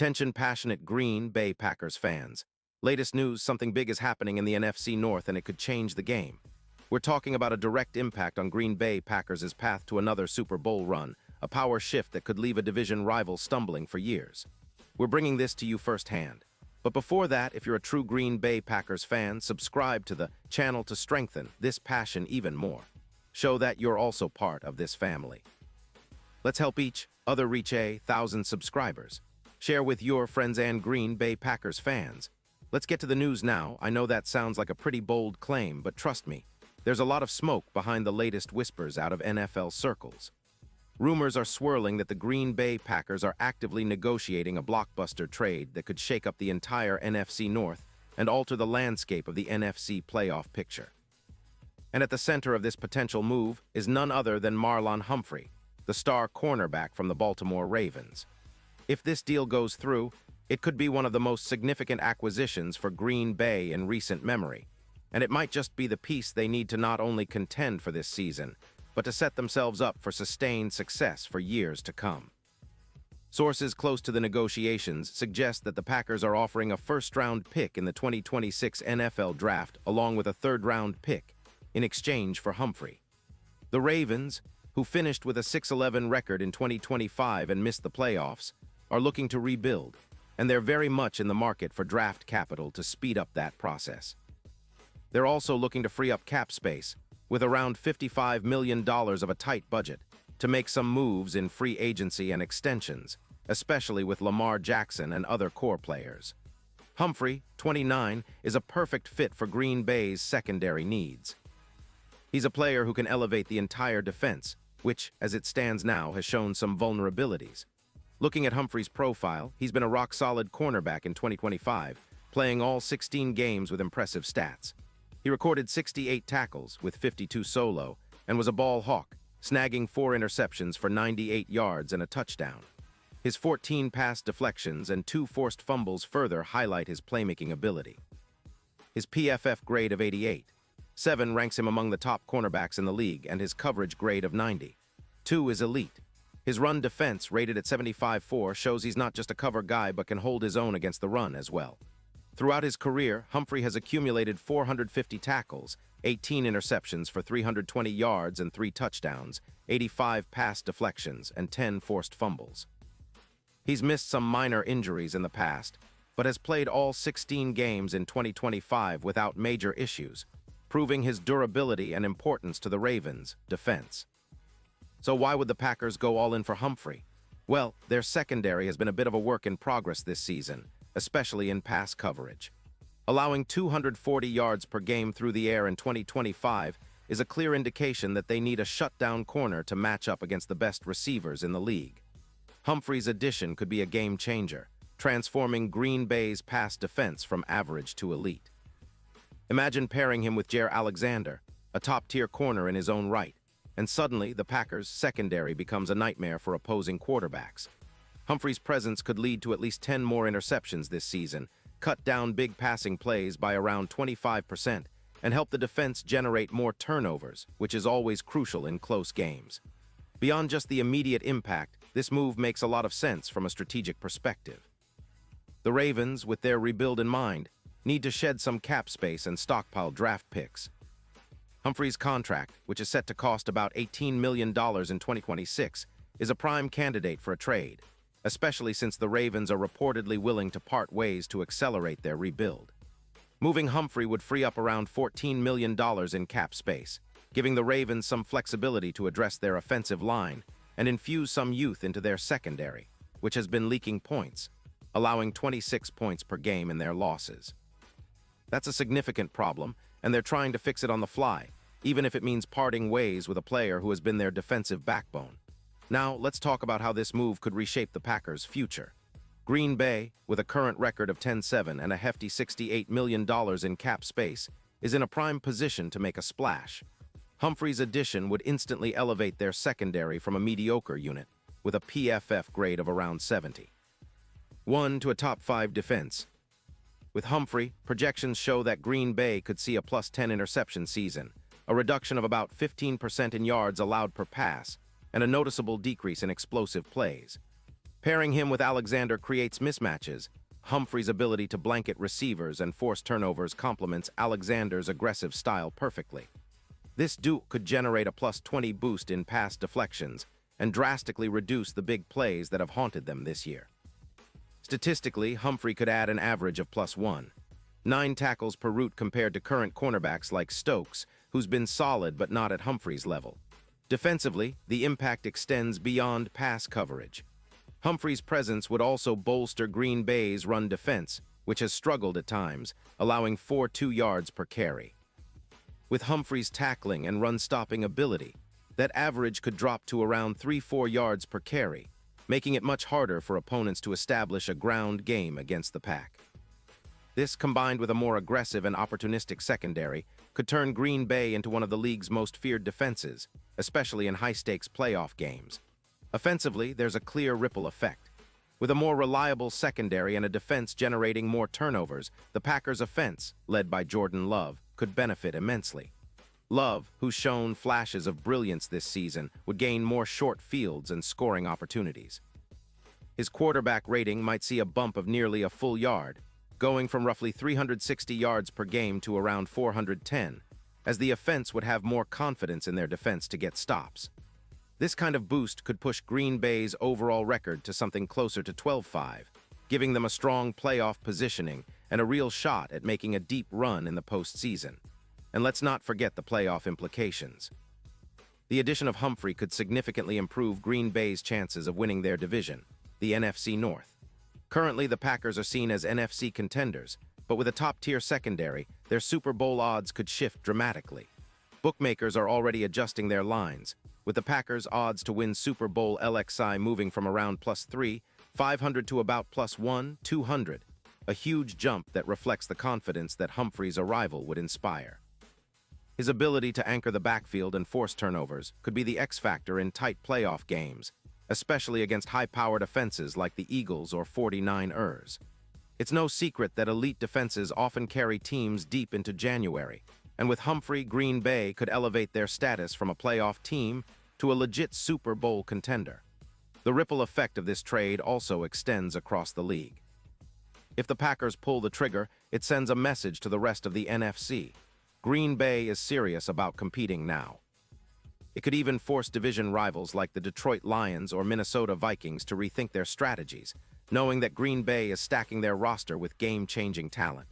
Attention passionate Green Bay Packers fans. Latest news, something big is happening in the NFC North and it could change the game. We're talking about a direct impact on Green Bay Packers' path to another Super Bowl run, a power shift that could leave a division rival stumbling for years. We're bringing this to you firsthand. But before that, if you're a true Green Bay Packers fan, subscribe to the channel to strengthen this passion even more. Show that you're also part of this family. Let's help each other reach 1,000 subscribers. Share with your friends and Green Bay Packers fans. Let's get to the news now. I know that sounds like a pretty bold claim, but trust me, there's a lot of smoke behind the latest whispers out of NFL circles. Rumors are swirling that the Green Bay Packers are actively negotiating a blockbuster trade that could shake up the entire NFC North and alter the landscape of the NFC playoff picture. And at the center of this potential move is none other than Marlon Humphrey, the star cornerback from the Baltimore Ravens. If this deal goes through, it could be one of the most significant acquisitions for Green Bay in recent memory, and it might just be the piece they need to not only contend for this season, but to set themselves up for sustained success for years to come. Sources close to the negotiations suggest that the Packers are offering a first-round pick in the 2026 NFL Draft along with a third-round pick in exchange for Humphrey. The Ravens, who finished with a 6-11 record in 2025 and missed the playoffs, are looking to rebuild, and they're very much in the market for draft capital to speed up that process. They're also looking to free up cap space, with around $55 million of a tight budget, to make some moves in free agency and extensions, especially with Lamar Jackson and other core players. Humphrey, 29, is a perfect fit for Green Bay's secondary needs. He's a player who can elevate the entire defense, which, as it stands now, has shown some vulnerabilities. Looking at Humphrey's profile, he's been a rock-solid cornerback in 2025, playing all 16 games with impressive stats. He recorded 68 tackles with 52 solo and was a ball hawk, snagging 4 interceptions for 98 yards and a touchdown. His 14 pass deflections and 2 forced fumbles further highlight his playmaking ability. His PFF grade of 88.7 ranks him among the top cornerbacks in the league, and his coverage grade of 90.2 is elite. His run defense, rated at 75.4, shows he's not just a cover guy but can hold his own against the run as well. Throughout his career, Humphrey has accumulated 450 tackles, 18 interceptions for 320 yards and 3 touchdowns, 85 pass deflections, and 10 forced fumbles. He's missed some minor injuries in the past, but has played all 16 games in 2025 without major issues, proving his durability and importance to the Ravens' defense. So why would the Packers go all in for Humphrey? Well, their secondary has been a bit of a work in progress this season, especially in pass coverage. Allowing 240 yards per game through the air in 2025 is a clear indication that they need a shutdown corner to match up against the best receivers in the league. Humphrey's addition could be a game changer, transforming Green Bay's pass defense from average to elite. Imagine pairing him with Jair Alexander, a top-tier corner in his own right, and suddenly the Packers' secondary becomes a nightmare for opposing quarterbacks. Humphrey's presence could lead to at least 10 more interceptions this season, cut down big passing plays by around 25%, and help the defense generate more turnovers, which is always crucial in close games. Beyond just the immediate impact, this move makes a lot of sense from a strategic perspective. The Ravens, with their rebuild in mind, need to shed some cap space and stockpile draft picks. Humphrey's contract, which is set to cost about $18 million in 2026, is a prime candidate for a trade, especially since the Ravens are reportedly willing to part ways to accelerate their rebuild. Moving Humphrey would free up around $14 million in cap space, giving the Ravens some flexibility to address their offensive line and infuse some youth into their secondary, which has been leaking points, allowing 26 points per game in their losses. That's a significant problem, and they're trying to fix it on the fly, even if it means parting ways with a player who has been their defensive backbone. Now, let's talk about how this move could reshape the Packers' future. Green Bay, with a current record of 10-7 and a hefty $68 million in cap space, is in a prime position to make a splash. Humphrey's addition would instantly elevate their secondary from a mediocre unit, with a PFF grade of around 70.1 to a top-5 defense. With Humphrey, projections show that Green Bay could see a +10 interception season, a reduction of about 15% in yards allowed per pass, and a noticeable decrease in explosive plays. Pairing him with Alexander creates mismatches. Humphrey's ability to blanket receivers and force turnovers complements Alexander's aggressive style perfectly. This duo could generate a +20 boost in pass deflections and drastically reduce the big plays that have haunted them this year. Statistically, Humphrey could add an average of +1. 9 tackles per route compared to current cornerbacks like Stokes, who's been solid but not at Humphrey's level. Defensively, the impact extends beyond pass coverage. Humphrey's presence would also bolster Green Bay's run defense, which has struggled at times, allowing 4.2 yards per carry. With Humphrey's tackling and run-stopping ability, that average could drop to around 3-4 yards per carry, making it much harder for opponents to establish a ground game against the pack. This, combined with a more aggressive and opportunistic secondary, could turn Green Bay into one of the league's most feared defenses, especially in high-stakes playoff games. Offensively, there's a clear ripple effect. With a more reliable secondary and a defense generating more turnovers, the Packers' offense, led by Jordan Love, could benefit immensely. Love, who's shown flashes of brilliance this season, would gain more short fields and scoring opportunities. His quarterback rating might see a bump of nearly a full yard, going from roughly 360 yards per game to around 410, as the offense would have more confidence in their defense to get stops. This kind of boost could push Green Bay's overall record to something closer to 12-5, giving them a strong playoff positioning and a real shot at making a deep run in the postseason. And let's not forget the playoff implications. The addition of Humphrey could significantly improve Green Bay's chances of winning their division, the NFC North. Currently, the Packers are seen as NFC contenders, but with a top-tier secondary, their Super Bowl odds could shift dramatically. Bookmakers are already adjusting their lines, with the Packers' odds to win Super Bowl LXI moving from around +3,500 to about +1,200, a huge jump that reflects the confidence that Humphrey's arrival would inspire. His ability to anchor the backfield and force turnovers could be the X-factor in tight playoff games, especially against high-powered offenses like the Eagles or 49ers. It's no secret that elite defenses often carry teams deep into January, and with Humphrey, Green Bay could elevate their status from a playoff team to a legit Super Bowl contender. The ripple effect of this trade also extends across the league. If the Packers pull the trigger, it sends a message to the rest of the NFC. Green Bay is serious about competing now. It could even force division rivals like the Detroit Lions or Minnesota Vikings to rethink their strategies, knowing that Green Bay is stacking their roster with game-changing talent.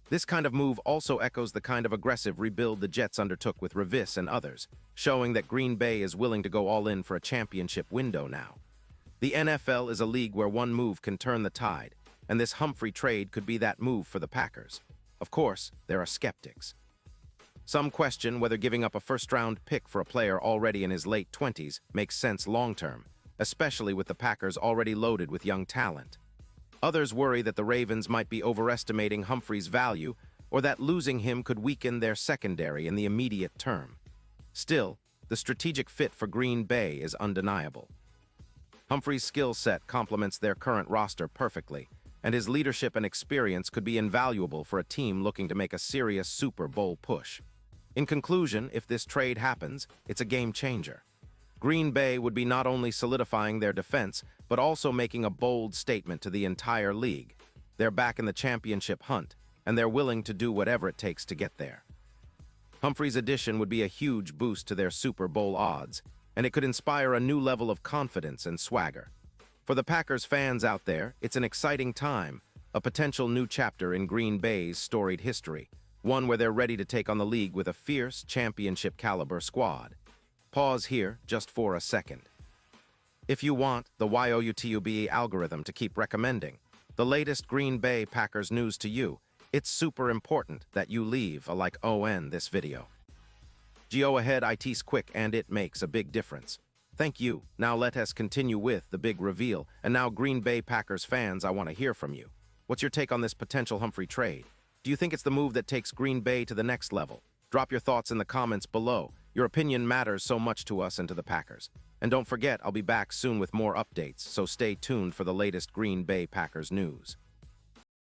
This kind of move also echoes the kind of aggressive rebuild the Jets undertook with RAVENS and others, showing that Green Bay is willing to go all in for a championship window now. The NFL is a league where one move can turn the tide, and this Humphrey trade could be that move for the Packers. Of course, there are skeptics. Some question whether giving up a first-round pick for a player already in his late 20s makes sense long-term, especially with the Packers already loaded with young talent. Others worry that the Ravens might be overestimating Humphrey's value or that losing him could weaken their secondary in the immediate term. Still, the strategic fit for Green Bay is undeniable. Humphrey's skill set complements their current roster perfectly, and his leadership and experience could be invaluable for a team looking to make a serious Super Bowl push. In conclusion, if this trade happens, it's a game changer. Green Bay would be not only solidifying their defense, but also making a bold statement to the entire league. They're back in the championship hunt, and they're willing to do whatever it takes to get there. Humphrey's addition would be a huge boost to their Super Bowl odds, and it could inspire a new level of confidence and swagger. For the Packers fans out there, it's an exciting time, a potential new chapter in Green Bay's storied history, one where they're ready to take on the league with a fierce, championship-caliber squad. Pause here just for a second. If you want the YouTube algorithm to keep recommending the latest Green Bay Packers news to you, it's super important that you leave a like on this video. Go ahead, it's quick and it makes a big difference. Thank you. Now let us continue with the big reveal. And now Green Bay Packers fans, I want to hear from you. What's your take on this potential Humphrey trade? Do you think it's the move that takes Green Bay to the next level? Drop your thoughts in the comments below. Your opinion matters so much to us and to the Packers. And don't forget, I'll be back soon with more updates, so stay tuned for the latest Green Bay Packers news.